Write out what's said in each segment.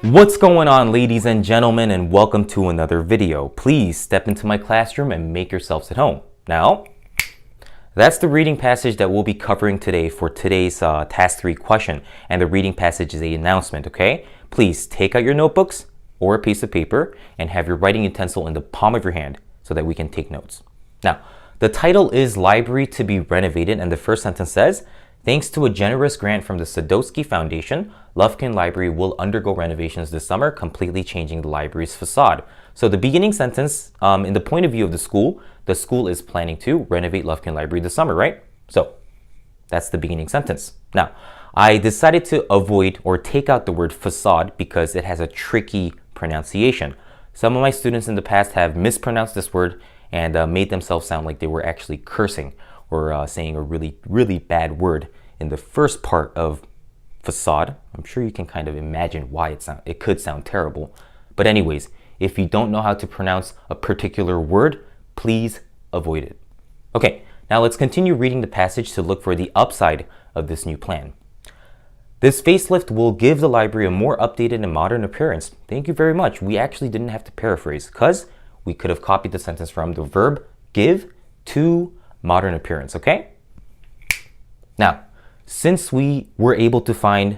What's going on, ladies and gentlemen, and welcome to another video. Please step into my classroom and make yourselves at home. Now, that's the reading passage that we'll be covering today for today's task 3 question, and the reading passage is an announcement, okay? Please take out your notebooks or a piece of paper and have your writing utensil in the palm of your hand so that we can take notes. Now, the title is Library to be Renovated, and the first sentence says, thanks to a generous grant from the Sadowski Foundation, Lufkin Library will undergo renovations this summer, completely changing the library's facade. So the beginning sentence, in the point of view of the school is planning to renovate Lufkin Library this summer, right? So that's the beginning sentence. Now, I decided to avoid or take out the word facade because it has a tricky pronunciation. Some of my students in the past have mispronounced this word and made themselves sound like they were actually cursing or saying a really bad word in the first part of facade. I'm sure you can kind of imagine why it could sound terrible. But anyways, if you don't know how to pronounce a particular word, please avoid it. Okay, now let's continue reading the passage to look for the upside of this new plan. This facelift will give the library a more updated and modern appearance. Thank you very much. We actually didn't have to paraphrase because we could have copied the sentence from the verb give to modern appearance, okay? Now, since we were able to find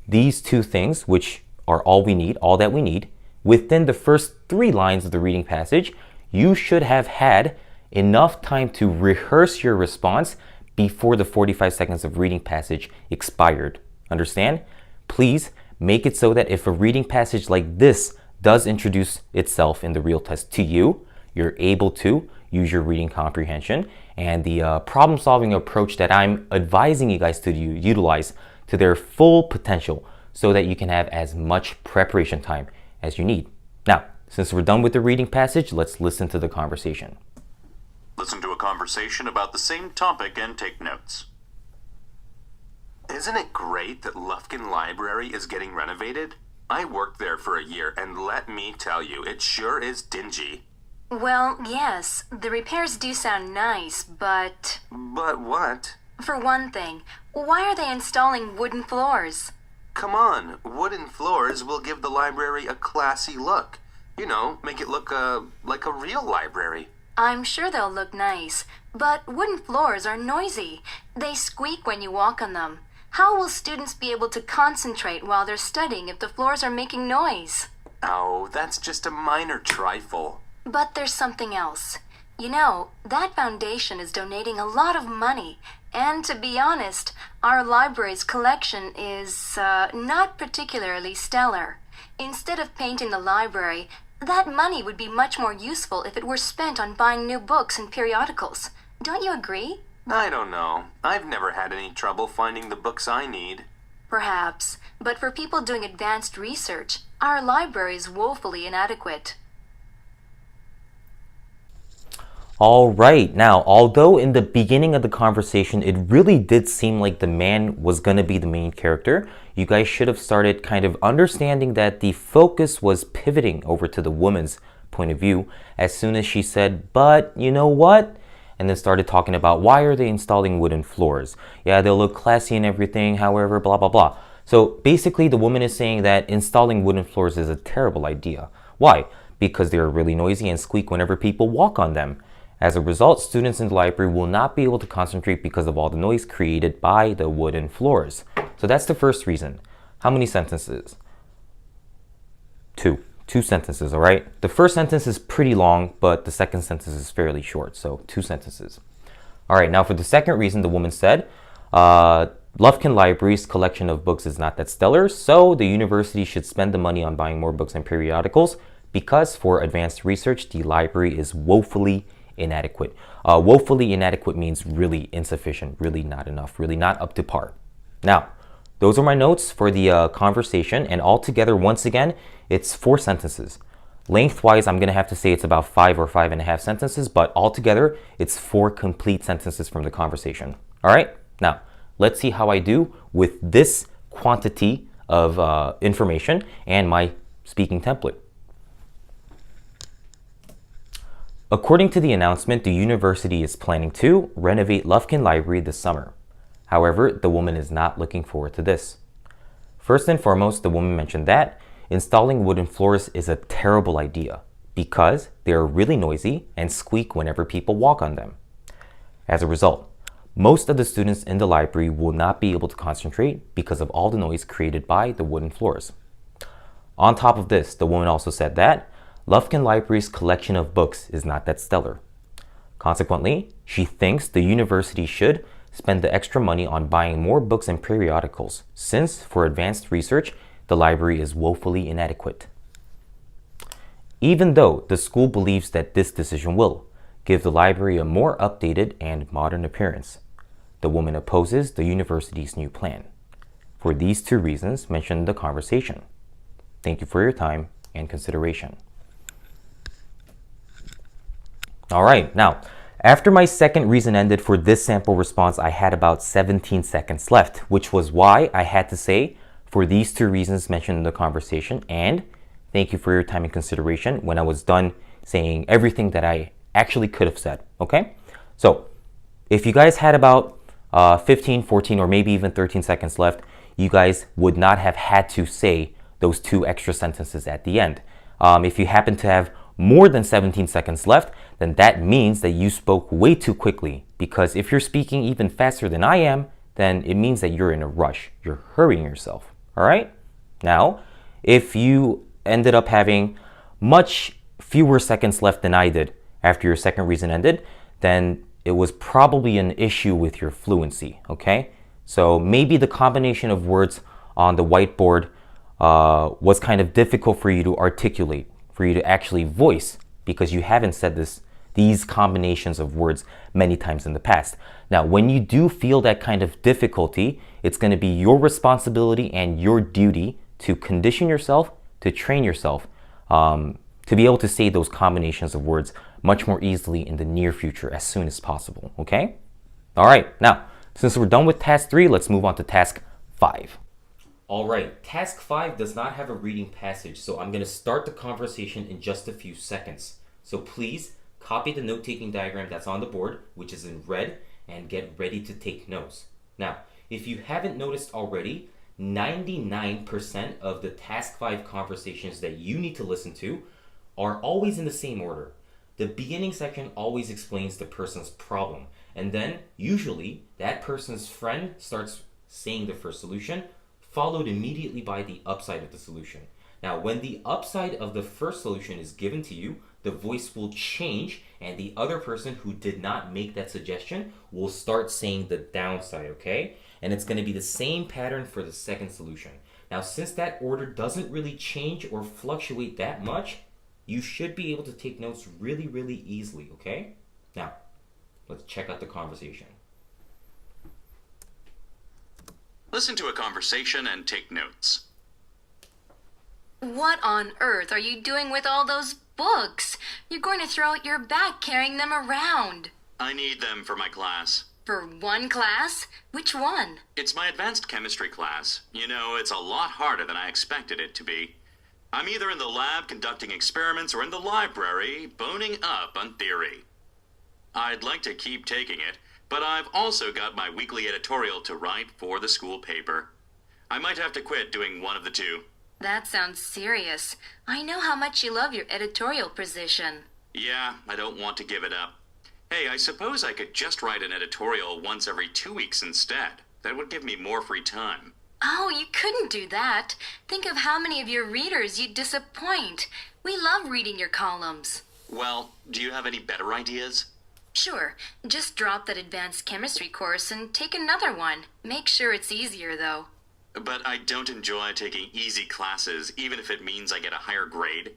these two things, which are all that we need, within the first 3 lines of the reading passage, you should have had enough time to rehearse your response before the 45 seconds of reading passage expired. Understand? Please make it so that if a reading passage like this does introduce itself in the real test to you, you're able to use your reading comprehension and the problem-solving approach that I'm advising you guys to utilize to their full potential so that you can have as much preparation time as you need. Now, since we're done with the reading passage, let's listen to the conversation. Listen to a conversation about the same topic and take notes. Isn't it great that Lufkin Library is getting renovated? I worked there for a year, and let me tell you, it sure is dingy. Well, yes, the repairs do sound nice, but... But what? For one thing, why are they installing wooden floors? Come on, wooden floors will give the library a classy look. You know, make it look like a real library. I'm sure they'll look nice, but wooden floors are noisy. They squeak when you walk on them. How will students be able to concentrate while they're studying if the floors are making noise? Oh, that's just a minor trifle. But there's something else. You know, that foundation is donating a lot of money, and to be honest, our library's collection is not particularly stellar. Instead of painting the library, that money would be much more useful if it were spent on buying new books and periodicals. Don't you agree? I don't know. I've never had any trouble finding the books I need. Perhaps, but for people doing advanced research, our library is woefully inadequate. All right, now, although in the beginning of the conversation, it really did seem like the man was going to be the main character, you guys should have started kind of understanding that the focus was pivoting over to the woman's point of view as soon as she said, but you know what? And then started talking about why are they installing wooden floors? Yeah, they'll look classy and everything, however, blah, blah, blah. So basically, the woman is saying that installing wooden floors is a terrible idea. Why? Because they're really noisy and squeak whenever people walk on them. As a result, students in the library will not be able to concentrate because of all the noise created by the wooden floors. So that's the first reason. How many sentences? 2 sentences, all right? The first sentence is pretty long, but the second sentence is fairly short, so 2 sentences. All right, now for the second reason, the woman said, Lufkin Library's collection of books is not that stellar, so the university should spend the money on buying more books and periodicals because for advanced research, the library is woefully inadequate. Woefully inadequate means really insufficient, really not enough, really not up to par. Now, those are my notes for the conversation, and altogether, once again, it's 4 sentences. Lengthwise, I'm going to have to say it's about 5 or 5.5 sentences, but altogether, it's 4 complete sentences from the conversation. All right? Now, let's see how I do with this quantity of information and my speaking template. According to the announcement, the university is planning to renovate Lufkin Library this summer. However, the woman is not looking forward to this. First and foremost, the woman mentioned that installing wooden floors is a terrible idea because they are really noisy and squeak whenever people walk on them. As a result, most of the students in the library will not be able to concentrate because of all the noise created by the wooden floors. On top of this, the woman also said that Lufkin Library's collection of books is not that stellar. Consequently, she thinks the university should spend the extra money on buying more books and periodicals, since for advanced research, the library is woefully inadequate. Even though the school believes that this decision will give the library a more updated and modern appearance, the woman opposes the university's new plan for these two reasons mentioned in the conversation. Thank you for your time and consideration. All right, now, after my second reason ended for this sample response, I had about 17 seconds left, which was why I had to say for these two reasons mentioned in the conversation, and thank you for your time and consideration when I was done saying everything that I actually could have said, okay? So if you guys had about 15, 14, or maybe even 13 seconds left, you guys would not have had to say those two extra sentences at the end. If you happen to have more than 17 seconds left, then that means that you spoke way too quickly, because if you're speaking even faster than I am, then it means that you're in a rush. You're hurrying yourself, all right? Now, if you ended up having much fewer seconds left than I did after your second reason ended, then it was probably an issue with your fluency, okay? So maybe the combination of words on the whiteboard was kind of difficult for you to articulate, for you to actually voice, because you haven't said these combinations of words many times in the past. Now, when you do feel that kind of difficulty, it's going to be your responsibility and your duty to condition yourself, to train yourself, to be able to say those combinations of words much more easily in the near future as soon as possible, okay? All right, now, since we're done with task 3, let's move on to task 5. All right, task 5 does not have a reading passage, so I'm going to start the conversation in just a few seconds. So please copy the note-taking diagram that's on the board, which is in red, and get ready to take notes. Now, if you haven't noticed already, 99% of the task 5 conversations that you need to listen to are always in the same order. The beginning section always explains the person's problem, and then usually that person's friend starts saying the first solution, followed immediately by the upside of the solution. Now, when the upside of the first solution is given to you, the voice will change, and the other person who did not make that suggestion will start saying the downside, okay? And it's going to be the same pattern for the second solution. Now, since that order doesn't really change or fluctuate that much, you should be able to take notes really, really easily, okay? Now, let's check out the conversation. Listen to a conversation and take notes. What on earth are you doing with all those books? You're going to throw out your back carrying them around. I need them for my class. For one class? Which one? It's my advanced chemistry class. You know, it's a lot harder than I expected it to be. I'm either in the lab conducting experiments or in the library boning up on theory. I'd like to keep taking it, but I've also got my weekly editorial to write for the school paper. I might have to quit doing one of the two. That sounds serious. I know how much you love your editorial position. Yeah, I don't want to give it up. Hey, I suppose I could just write an editorial once every 2 weeks instead. That would give me more free time. Oh, you couldn't do that. Think of how many of your readers you'd disappoint. We love reading your columns. Well, do you have any better ideas? Sure. Just drop that advanced chemistry course and take another one. Make sure it's easier, though. But I don't enjoy taking easy classes, even if it means I get a higher grade.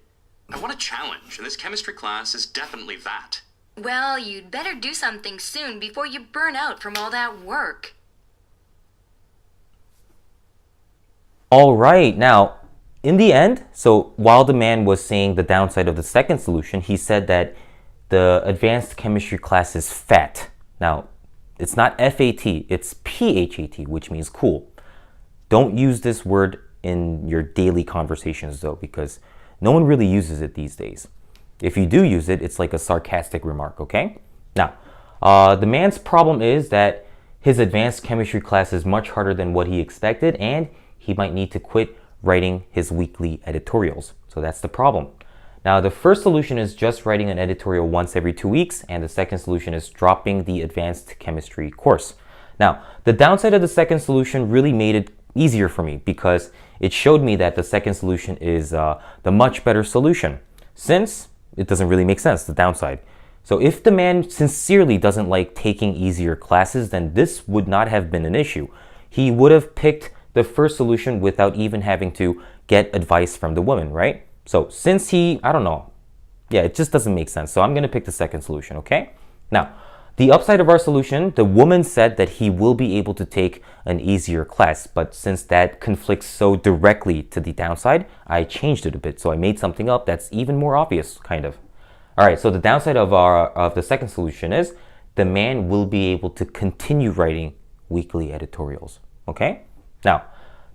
I want a challenge, and this chemistry class is definitely that. Well, you'd better do something soon before you burn out from all that work. All right, now, in the end, so while the man was saying the downside of the second solution, he said that the advanced chemistry class is fat. Now, it's not FAT, it's PHAT, which means cool. Don't use this word in your daily conversations, though, because no one really uses it these days. If you do use it, it's like a sarcastic remark, okay? Now, the man's problem is that his advanced chemistry class is much harder than what he expected, and he might need to quit writing his weekly editorials. So that's the problem. Now, the first solution is just writing an editorial once every 2 weeks, and the second solution is dropping the advanced chemistry course. Now, the downside of the second solution really made it easier for me because it showed me that the second solution is the much better solution, since it doesn't really make sense, the downside. So if the man sincerely doesn't like taking easier classes, then this would not have been an issue. He would have picked the first solution without even having to get advice from the woman, right? So since he, I don't know, yeah, it just doesn't make sense. So I'm going to pick the second solution, okay? Now, the upside of our solution, the woman said that he will be able to take an easier class, but since that conflicts so directly to the downside, I changed it a bit. So I made something up that's even more obvious, kind of. All right, so the downside of the second solution is the man will be able to continue writing weekly editorials, okay? Now,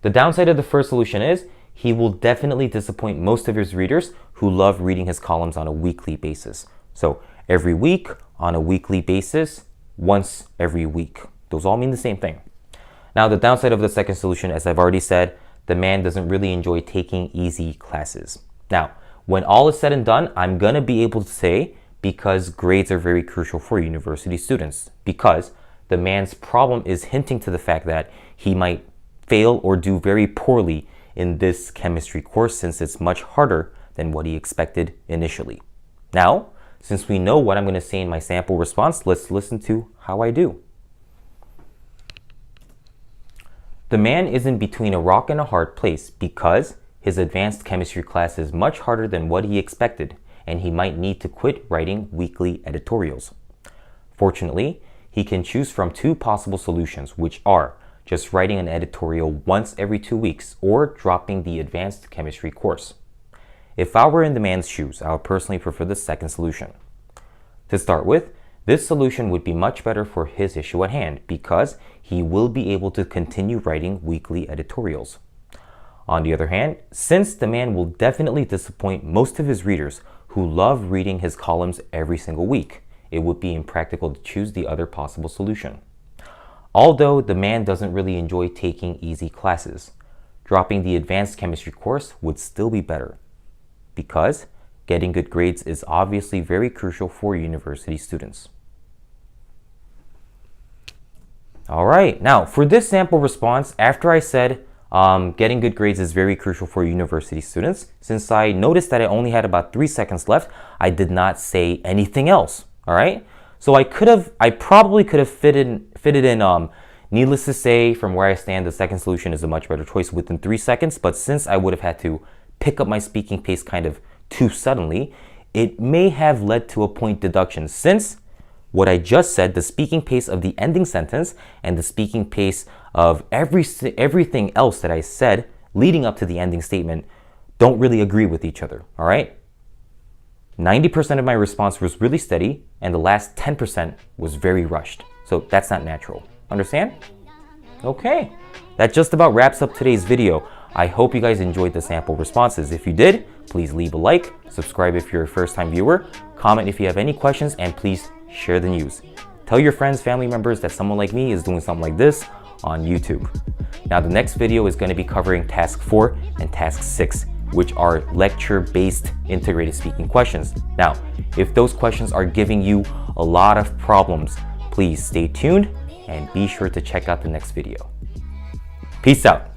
the downside of the first solution is he will definitely disappoint most of his readers who love reading his columns on a weekly basis. So every week, on a weekly basis, once every week. Those all mean the same thing. Now, the downside of the second solution, as I've already said, the man doesn't really enjoy taking easy classes. Now, when all is said and done, I'm going to be able to say because grades are very crucial for university students, because the man's problem is hinting to the fact that he might fail or do very poorly in this chemistry course since it's much harder than what he expected initially. Now, since we know what I'm going to say in my sample response, let's listen to how I do. The man is in between a rock and a hard place because his advanced chemistry class is much harder than what he expected, and he might need to quit writing weekly editorials. Fortunately, he can choose from two possible solutions, which are just writing an editorial once every 2 weeks or dropping the advanced chemistry course. If I were in the man's shoes, I would personally prefer the second solution. To start with, this solution would be much better for his issue at hand because he will be able to continue writing weekly editorials. On the other hand, since the man will definitely disappoint most of his readers who love reading his columns every single week, it would be impractical to choose the other possible solution. Although the man doesn't really enjoy taking easy classes, dropping the advanced chemistry course would still be better, because getting good grades is obviously very crucial for university students. All right, now for this sample response, after I said getting good grades is very crucial for university students, since I noticed that I only had about 3 seconds left, I did not say anything else, all right? So I probably could have fitted in, needless to say, from where I stand, the second solution is a much better choice within 3 seconds, but since I would have had to pick up my speaking pace kind of too suddenly, it may have led to a point deduction, since what I just said, the speaking pace of the ending sentence and the speaking pace of everything else that I said leading up to the ending statement don't really agree with each other, all right? 90% of my response was really steady, and the last 10% was very rushed. So that's not natural. Understand? Okay, that just about wraps up today's video. I hope you guys enjoyed the sample responses. If you did, please leave a like, subscribe if you're a first-time viewer, comment if you have any questions, and please share the news. Tell your friends, family members that someone like me is doing something like this on YouTube. Now, the next video is going to be covering task 4 and task 6, which are lecture-based integrated speaking questions. Now, if those questions are giving you a lot of problems, please stay tuned and be sure to check out the next video. Peace out.